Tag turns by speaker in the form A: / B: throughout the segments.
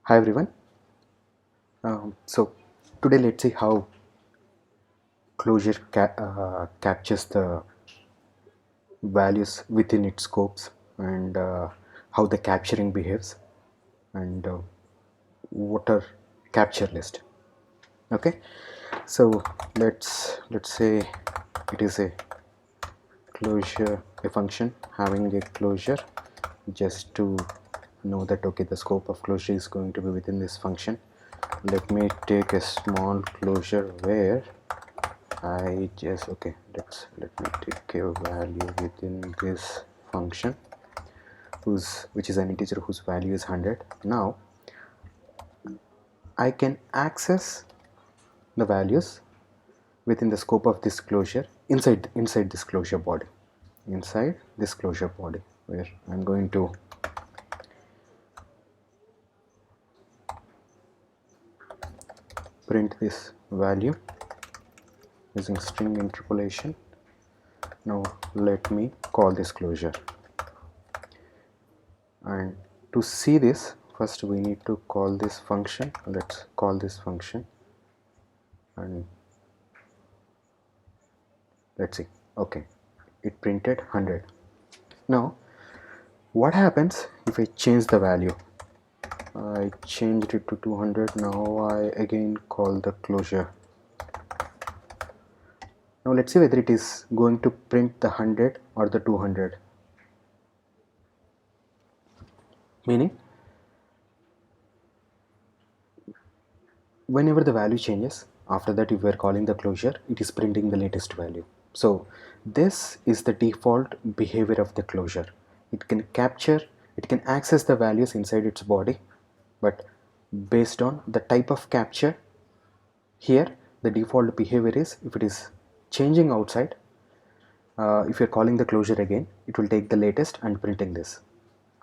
A: Hi everyone. So today let's see how Clojure captures the values within its scopes and how the capturing behaves and what are capture list. Okay, so let's say it is a closure, a function having a closure, just to know that okay, the scope of closure is going to be within this function. Let me take a small closure where I just let me take a value within this function which is an integer whose value is 100. Now I can access the values within the scope of this closure inside this closure body, where I'm going to print this value using string interpolation. Now let me call this closure, and to see this first we need to call this function. Let's call this function and let's see. Okay, it printed 100. Now what happens if I change the value? I changed it to 200. Now I again call the closure. Now let's see whether it is going to print the 100 or the 200. Meaning, whenever the value changes, after that if we are calling the closure, it is printing the latest value. So this is the default behavior of the closure. It can capture, it can access the values inside its body, but based on the type of capture, here the default behavior is if it is changing outside, if you're calling the closure again, it will take the latest and printing this.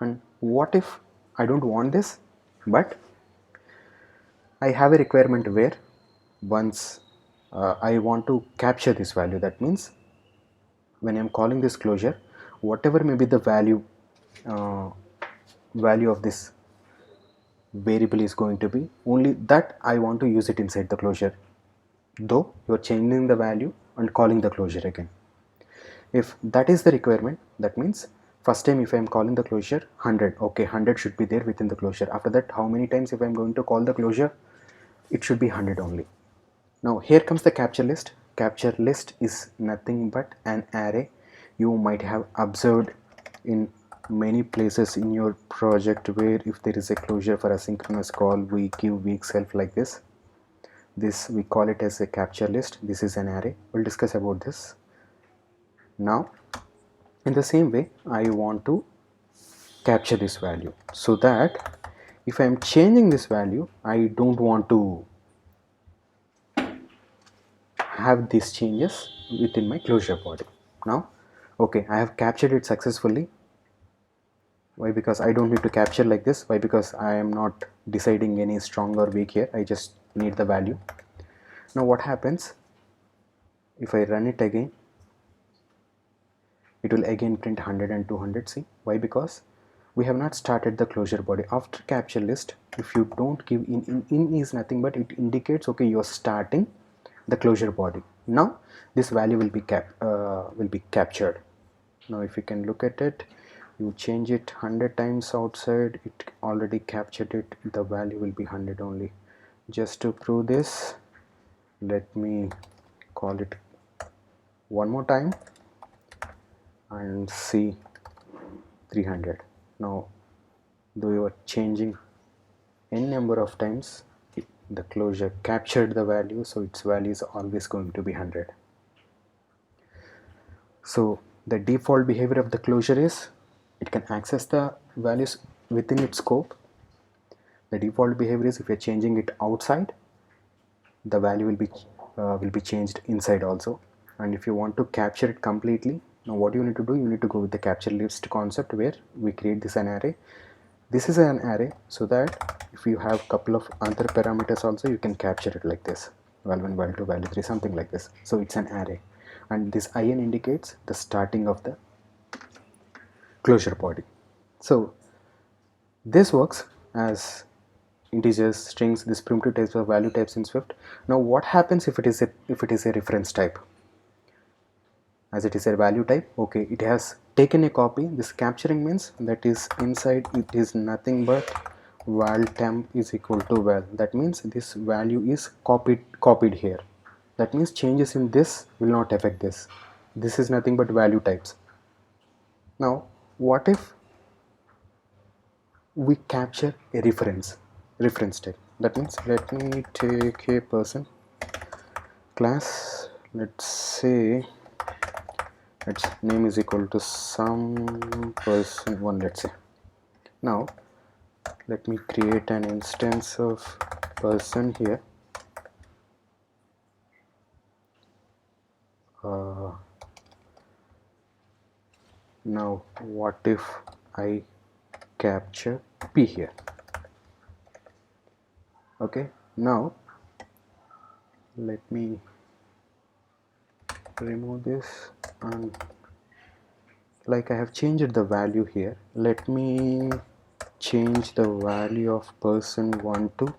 A: And what if I don't want this, but I have a requirement where once I want to capture this value, that means when I'm calling this closure, whatever may be the uh, value of this variable is going to be, only that I want to use it inside the closure, though you're changing the value and calling the closure again. If that is the requirement, that means first time if I'm calling the closure 100, okay, 100 should be there within the closure. After that, how many times if I'm going to call the closure, it should be 100 only. Now here comes the capture list. Capture list is nothing but an array. You might have observed in many places in your project where if there is a closure for a synchronous call, we give weak self like this. This we call it as a capture list. This is an array. We'll discuss about this. Now in the same way, I want to capture this value, so that if I am changing this value, I don't want to have these changes within my closure body. Now okay, I have captured it successfully. Why? Because I don't need to capture like this. Why? Because I am not deciding any strong or weak here. I just need the value. Now what happens if I run it again? It will again print 100 and 200. See why? Because we have not started the closure body. After capture list, if you don't give in is nothing but it indicates okay, you're starting the closure body. Now this value will be captured. Now if you can look at it, you change it 100 times outside, it already captured it, the value will be 100 only. Just to prove this, let me call it one more time and see 300. Now though you are changing n number of times, the closure captured the value, so its value is always going to be 100. So the default behavior of the closure is it can access the values within its scope. The default behavior is if you're changing it outside, the value will be changed inside also. And if you want to capture it completely, now what you need to do, you need to go with the capture list concept, where we create this an array. This is an array, so that if you have couple of other parameters also, you can capture it like this, val1, val2, val3, something like this. So it's an array, and this in indicates the starting of the closure body. So this works as integers, strings, this primitive types of value types in Swift. Now what happens if it is a reference type? As it is a value type, okay, it has taken a copy. This capturing means that is inside it is nothing but val temp is equal to val. That means this value is copied here. That means changes in this will not affect this. This is nothing but value types. Now what if we capture a reference type? That means let me take a person class, let's say its name is equal to some person one, let's say. Now let me create an instance of person here. Now what if I capture p here? Okay, now let me remove this, and like I have changed the value here. Let me change the value of person 1 to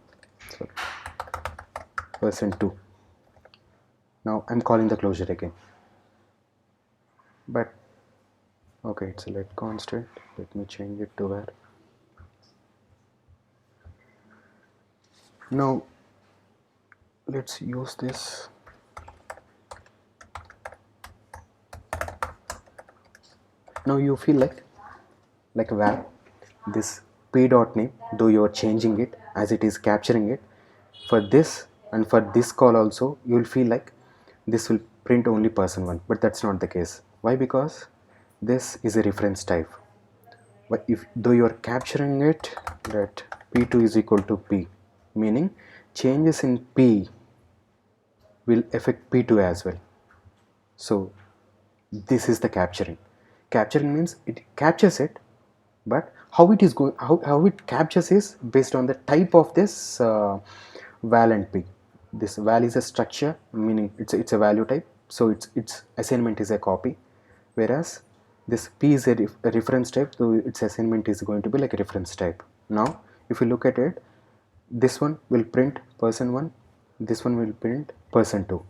A: person 2. Now I'm calling the closure again, but okay, it's a let constant. Let me change it to where. Now let's use this. Now you feel like where this p dot name, though you are changing it as it is capturing it for this and for this call also, you will feel like this will print only person 1, but that's not the case. Why? Because this is a reference type. But if though you are capturing it that p2 is equal to p, meaning changes in p will affect p2 as well. So this is the capturing means it captures it, but how it is going, how it captures is based on the type of this val and p. This val is a structure, meaning it's a value type, so its assignment is a copy, whereas this p is a reference type, so its assignment is going to be like a reference type. Now if you look at it, this one will print person 1, this one will print person 2.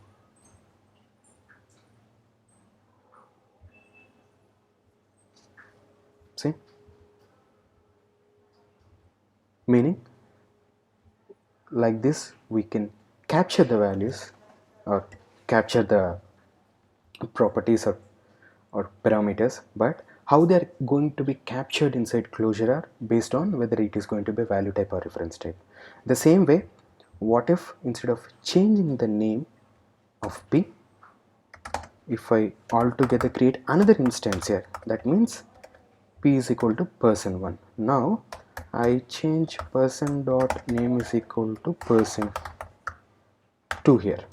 A: See, meaning like this we can capture the values or capture the properties or parameters, but how they are going to be captured inside closure are based on whether it is going to be value type or reference type. The same way, what if instead of changing the name of p, if I altogether create another instance here, that means p is equal to person 1. Now I change person dot name is equal to person 2 here.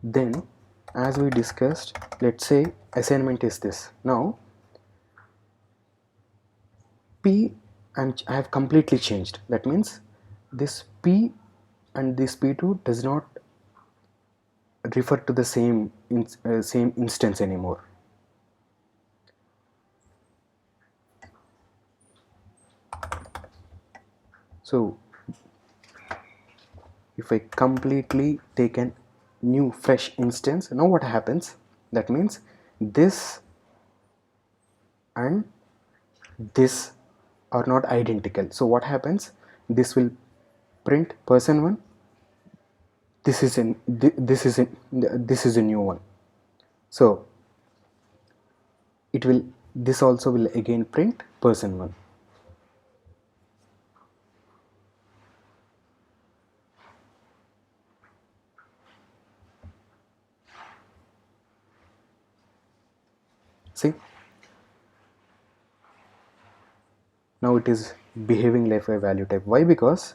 A: Then as we discussed, let's say assignment is this. Now p I have completely changed. That means this p and this p2 does not refer to the same instance anymore. So if I completely take a new fresh instance, now what happens? That means this and this are not identical. So what happens? This will print person 1. This is a new one. So it will, this also will again print person 1. See, now it is behaving like a value type. Why? Because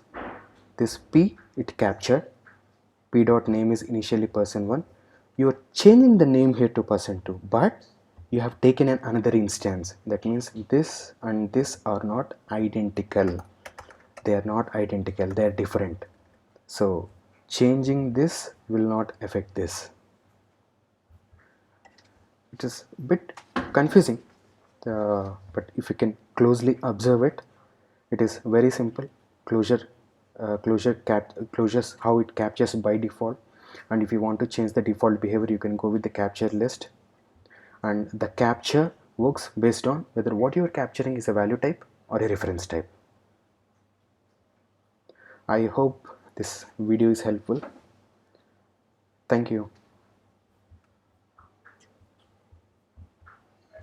A: this p it captured, p dot name is initially person 1. You are changing the name here to person 2, but you have taken another instance. That means this and this are not identical. They are not identical, they are different. So changing this will not affect this. It is a bit confusing, but if you can closely observe it, it is very simple. closures, how it captures by default. And if you want to change the default behavior, you can go with the capture list, and the capture works based on whether what you are capturing is a value type or a reference type. I hope this video is helpful. Thank you.